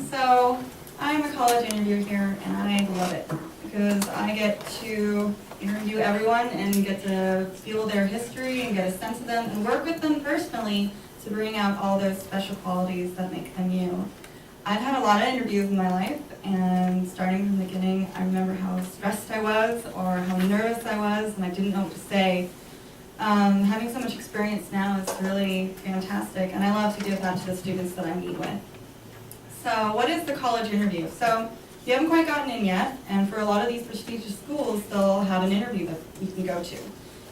So I'm a college interviewer here, and I love it because I get to interview everyone and get to feel their history and get a sense of them and work with them personally to bring out all those special qualities that make them you. I've had a lot of interviews in my life, and starting from the beginning, I remember how stressed I was or how nervous I was, and I didn't know what to say. Having so much experience now is really fantastic, and I love to give that to the students that I meet with. So what is the college interview? So you haven't quite gotten in yet, and for a lot of these prestigious schools, they'll have an interview that you can go to.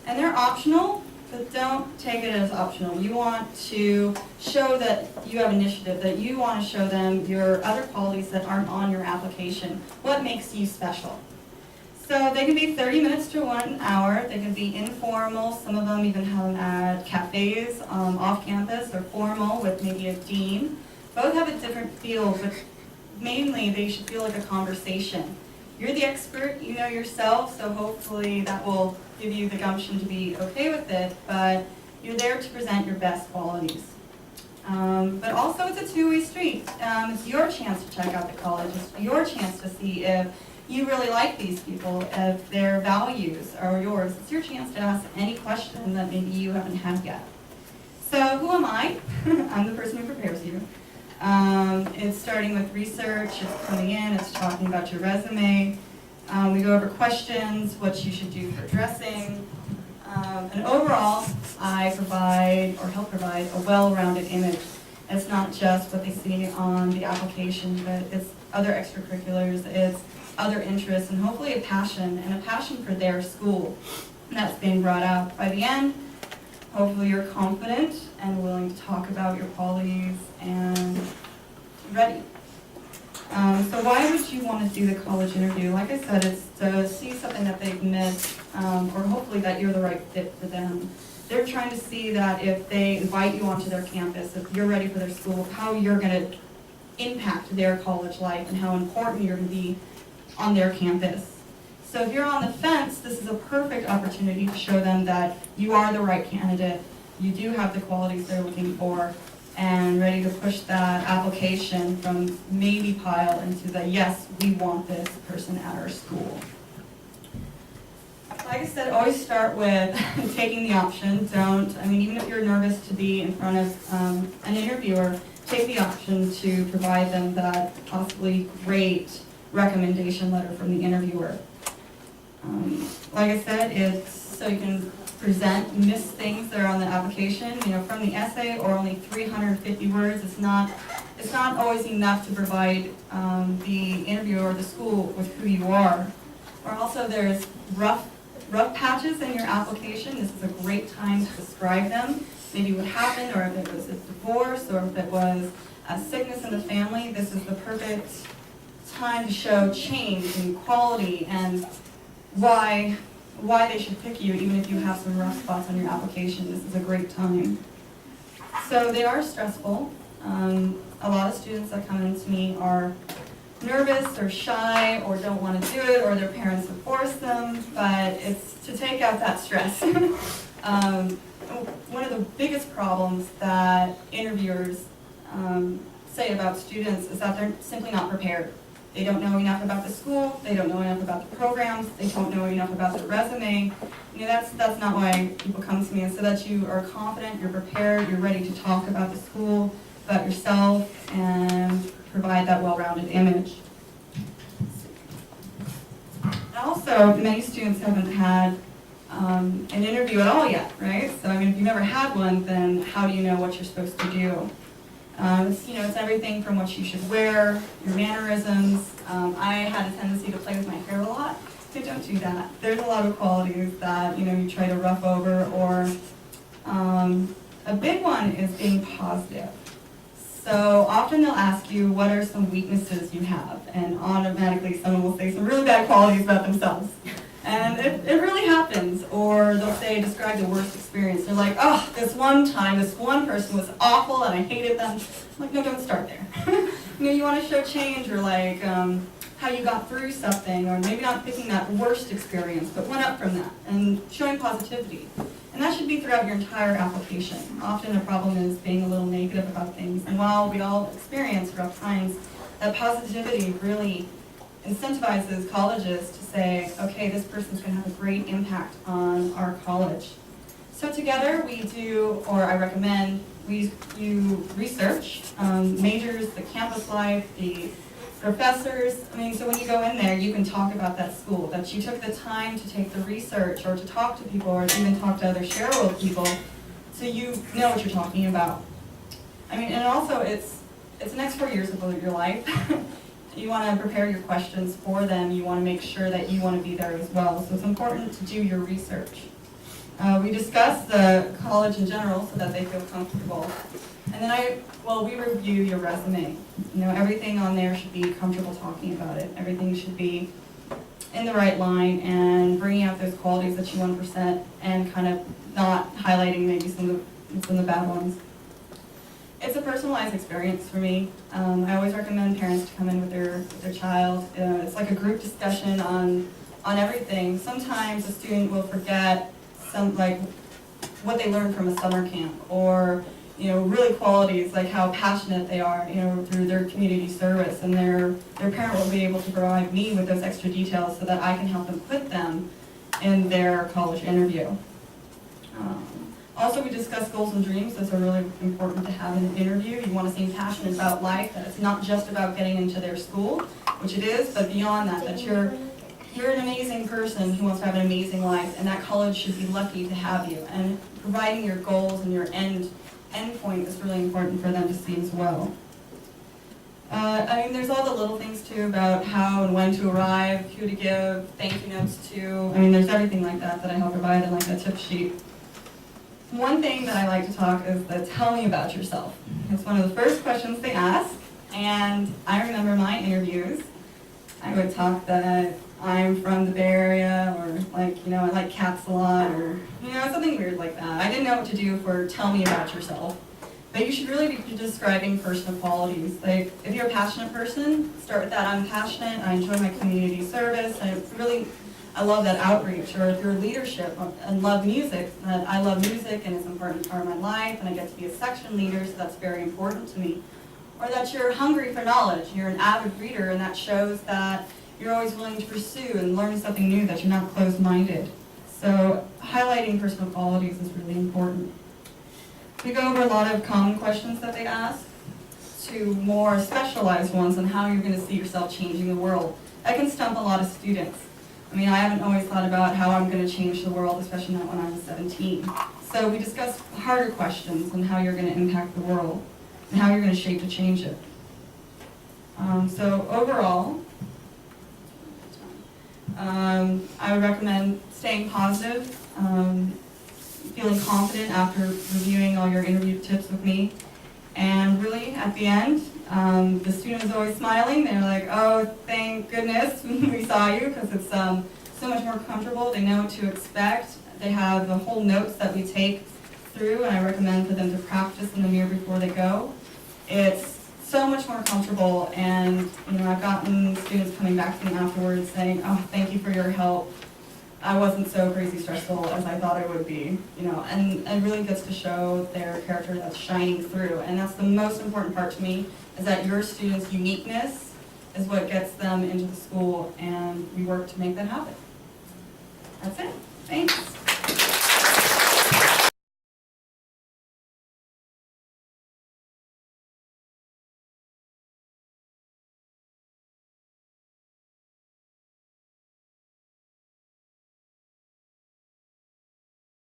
And they're optional, but don't take it as optional. You want to show that you have initiative, that you want to show them your other qualities that aren't on your application. What makes you special? So they can be 30 minutes to 1 hour. They can be informal. Some of them even have them at cafes off campus, or formal with maybe a dean. Both have a different feel, but mainly they should feel like a conversation. You're the expert, you know yourself, so hopefully that will give you the gumption to be okay with it, but you're there to present your best qualities. But also it's a two-way street. It's your chance to check out the college. It's your chance to see if you really like these people, if their values are yours. It's your chance to ask any question that maybe you haven't had yet. So who am I? I'm the person who prepares you. It's starting with research, it's coming in, it's talking about your resume. We go over questions, what you should do for dressing. And overall, I provide or help provide a well-rounded image. It's not just what they see on the application, but it's other extracurriculars, it's other interests, and hopefully a passion for their school. And that's being brought out. By the end, hopefully you're confident and willing to talk about your qualities and ready. So why would you want to do the college interview? Like I said, it's to see something that they've missed, or hopefully that you're the right fit for them. They're trying to see that if they invite you onto their campus, if you're ready for their school, how you're going to impact their college life and how important you're going to be on their campus. So if you're on the fence, this is a perfect opportunity to show them that you are the right candidate, you do have the qualities they're looking for, and ready to push that application from maybe pile into the yes, we want this person at our school. Like I said, always start with taking the option. Even if you're nervous to be in front of an interviewer, take the option to provide them that possibly great recommendation letter from the interviewer. Like I said, it's so you can present missed things that are on the application. From the essay, or only 350 words. It's not always enough to provide the interviewer or the school with who you are. Or also, there's rough patches in your application. This is a great time to describe them. Maybe what happened, or if it was a divorce, or if it was a sickness in the family. This is the perfect time to show change and quality and why they should pick you, even if you have some rough spots on your application. This is a great time. So they are stressful. A lot of students that come into me are nervous or shy or don't want to do it, or their parents have forced them, but it's to take out that stress. One of the biggest problems that interviewers say about students is that they're simply not prepared. They don't know enough about the school, they don't know enough about the programs, they don't know enough about their resume. That's not why people come to me. It's so that you are confident, you're prepared, you're ready to talk about the school, about yourself, and provide that well-rounded image. And also, many students haven't had an interview at all yet, right? So if you've never had one, then how do you know what you're supposed to do? It's everything from what you should wear, your mannerisms. I had a tendency to play with my hair a lot. So don't do that. There's a lot of qualities that you try to rough over, or a big one is being positive. So often they'll ask you, what are some weaknesses you have? And automatically someone will say some really bad qualities about themselves. And it really happens. Or they'll say, describe the worst experience. They're like, oh, this one time, this one person was awful and I hated them. I'm like, no, don't start there. You want to show change, or like how you got through something, or maybe not picking that worst experience, but one up from that, and showing positivity. And that should be throughout your entire application. Often a problem is being a little negative about things. And while we all experience rough times, that positivity really incentivizes colleges to say, okay, this person's going to have a great impact on our college. So together we do, or I recommend, we do research, majors, the campus life, the professors. I mean, so when you go in there, you can talk about that school, that you took the time to take the research or to talk to people or to even talk to other ShareWorld people, so you know what you're talking about. I mean, and also it's the next 4 years of your life. You want to prepare your questions for them. You want to make sure that you want to be there as well. So it's important to do your research. We discuss the college in general so that they feel comfortable. And then we review your resume. You know, everything on there should be comfortable talking about it. Everything should be in the right line and bringing out those qualities that you want to present and kind of not highlighting maybe some of the bad ones. It's a personalized experience for me. I always recommend parents to come in with their child. It's like a group discussion on everything. Sometimes a student will forget what they learned from a summer camp, or really qualities like how passionate they are, through their community service, and their parent will be able to provide me with those extra details so that I can help them put them in their college interview. Also, we discuss goals and dreams. Those are really important to have in an interview. You want to seem passionate about life, that it's not just about getting into their school, which it is, but beyond that you're an amazing person who wants to have an amazing life, and that college should be lucky to have you. And providing your goals and your end point is really important for them to see as well. I mean, there's all the little things too about how and when to arrive, who to give thank you notes to. I mean, there's everything like that I help provide in like a tip sheet. One thing that I like to talk is the tell me about yourself. It's one of the first questions they ask, and I remember my interviews. I would talk that I'm from the Bay Area, or I like cats a lot, or something weird like that. I didn't know what to do for tell me about yourself. But you should really be describing personal qualities. Like, if you're a passionate person, start with that. I'm passionate, I enjoy my community service, I love that outreach. Or if you're leadership and love music, that I love music and it's an important part of my life, and I get to be a section leader, so that's very important to me. Or that you're hungry for knowledge, you're an avid reader, and that shows that you're always willing to pursue and learn something new, that you're not closed-minded. So highlighting personal qualities is really important. We go over a lot of common questions that they ask to more specialized ones on how you're going to see yourself changing the world. That can stump a lot of students. I mean, I haven't always thought about how I'm going to change the world, especially not when I was 17. So we discuss harder questions on how you're going to impact the world and how you're going to shape to change it. So overall, I would recommend staying positive, feeling confident after reviewing all your interview tips with me, and really at the end, the student is always smiling. They're like, oh, thank goodness we saw you, because it's so much more comfortable. They know what to expect. They have the whole notes that we take through, and I recommend for them to practice in the mirror before they go. It's so much more comfortable, and I've gotten students coming back to me afterwards saying, oh, thank you for your help. I wasn't so crazy stressful as I thought I would be, and it really gets to show their character that's shining through. And that's the most important part to me, is that your students' uniqueness is what gets them into the school, and we work to make that happen. That's it. Thanks.